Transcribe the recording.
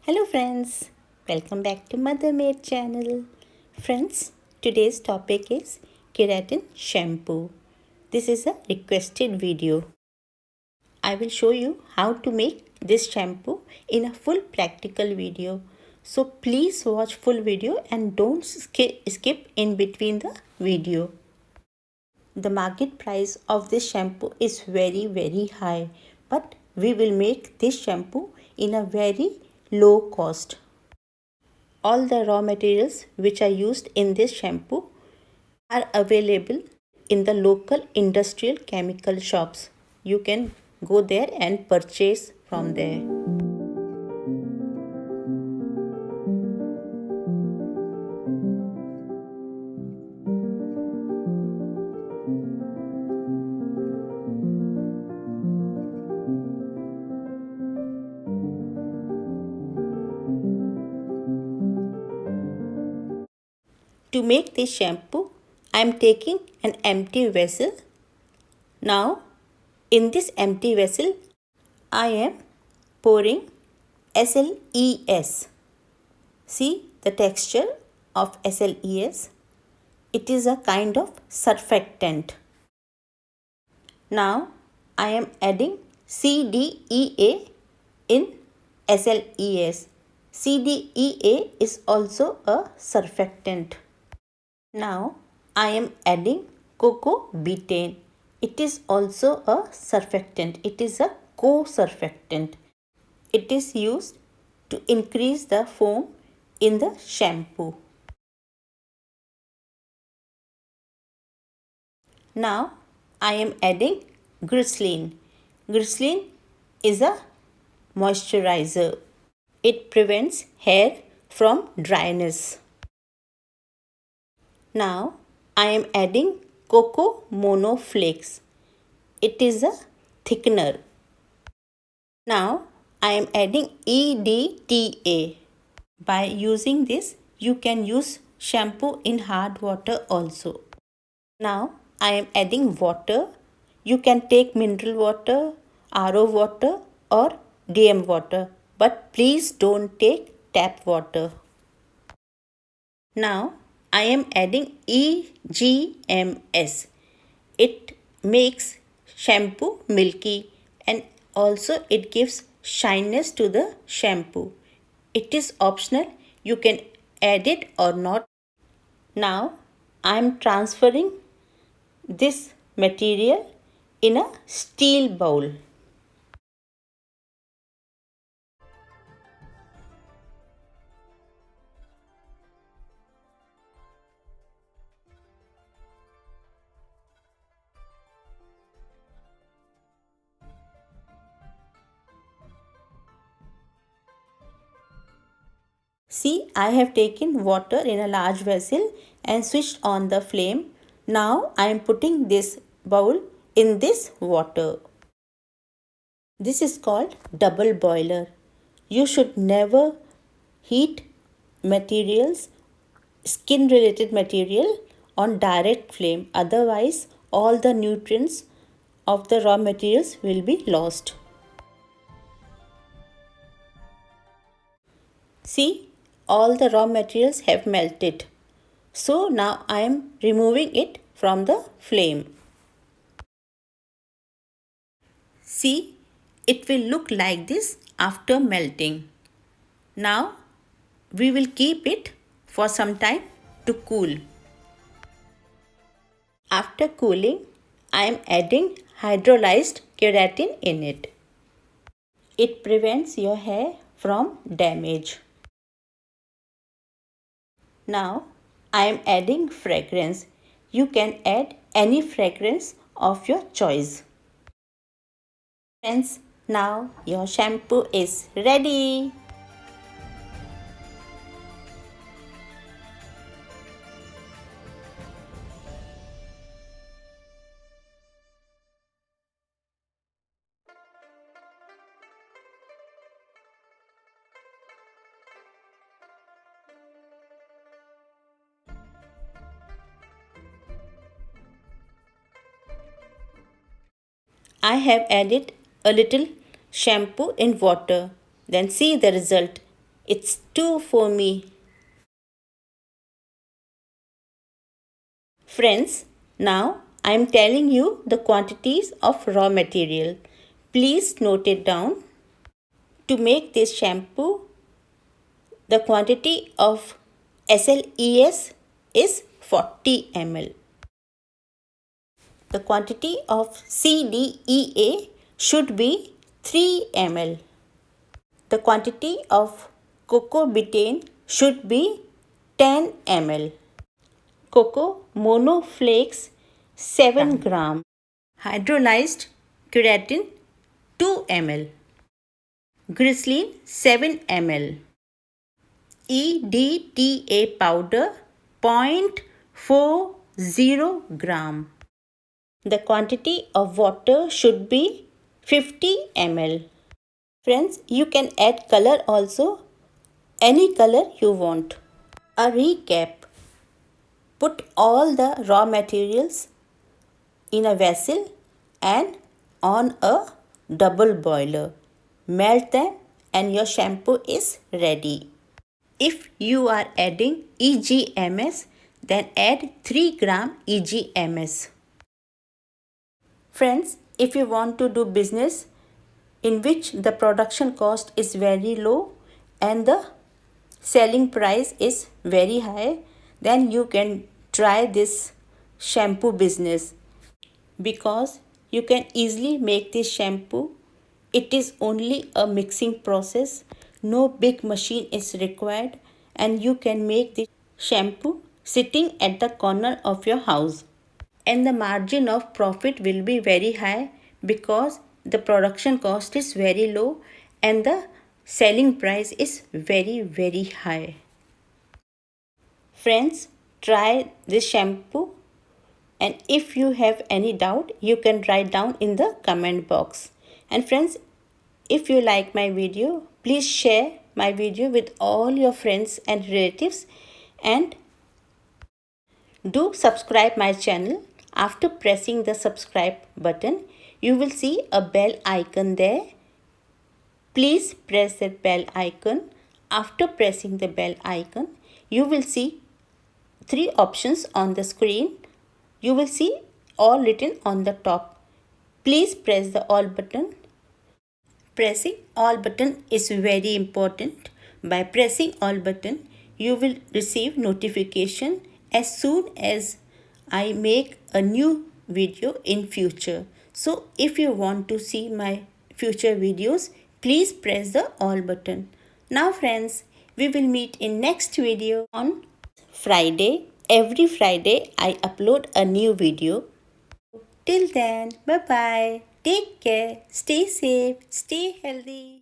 Hello friends, welcome back to Mother Made channel. Friends, today's topic is Keratin Shampoo. This is a requested video. I will show you how to make this shampoo in a full practical video. So please watch full video and don't skip in between the video. The market price of this shampoo is very high, but we will make this shampoo in a very low cost. All the raw materials which are used in this shampoo are available in the local industrial chemical shops. You can go there and purchase from there. To make this shampoo, I am taking an empty vessel. Now, in this empty vessel, I am pouring SLES. See the texture of SLES. It is a kind of surfactant. Now, I am adding CDEA in SLES. CDEA is also a surfactant. Now I am adding cocoa betaine. It is also a surfactant. It is a co-surfactant. It is used to increase the foam in the shampoo. Now I am adding glycerin. Glycerin is a moisturizer. It prevents hair from dryness. Now I am adding cocoa mono flakes. It is a thickener. Now I am adding EDTA. By using this, you can use shampoo in hard water also. Now I am adding water. You can take mineral water, RO water or DM water, but please don't take tap water. Now I am adding EGMS. It makes shampoo milky and also it gives shyness to the shampoo. It is optional. You can add it or not. Now I am transferring this material in a steel bowl. See, I have taken water in a large vessel and switched on the flame. Now I am putting this bowl in this water. This is called double boiler. You should never heat materials, skin related material on direct flame. Otherwise, all the nutrients of the raw materials will be lost. See, all the raw materials have melted. So now I am removing it from the flame. See, it will look like this after melting. Now we will keep it for some time to cool. After cooling, I am adding hydrolyzed keratin in it. It prevents your hair from damage. Now I am adding fragrance. You can add any fragrance of your choice. Friends, now your shampoo is ready. I have added a little shampoo in water. Then see the result. It's too foamy. Friends, now I am telling you the quantities of raw material. Please note it down. To make this shampoo, the quantity of SLES is 40 ml. The quantity of CDEA should be 3 ml. The quantity of cocoa betaine should be 10 ml. Cocoa monoflakes 7 gram. Hydrolyzed keratin 2 ml. Glycerin 7 ml. EDTA powder 0.40 gram. The quantity of water should be 50 ml. Friends, you can add color also, any color you want. A recap. Put all the raw materials in a vessel and on a double boiler. Melt them and your shampoo is ready. If you are adding EGMS, then add 3 gram EGMS. Friends, if you want to do business in which the production cost is very low and the selling price is very high, then you can try this shampoo business, because you can easily make this shampoo. It is only a mixing process, no big machine is required, and you can make this shampoo sitting at the corner of your house. And the margin of profit will be very high because the production cost is very low and the selling price is very high. Friends, try this shampoo, and if you have any doubt, you can write down in the comment box. And friends, if you like my video, please share my video with all your friends and relatives, and do subscribe my channel. After pressing the subscribe button, you will see a bell icon there. Please press that bell icon. After pressing the bell icon, you will see 3 options on the screen. You will see all written on the top. Please press the all button. Pressing all button is very important. By pressing all button, you will receive notification as soon as I make a new video in future. So if you want to see my future videos, please press the all button. Now friends, we will meet in next video on Friday. Every Friday I upload a new video. Till then, bye bye. Take care. Stay safe. Stay healthy.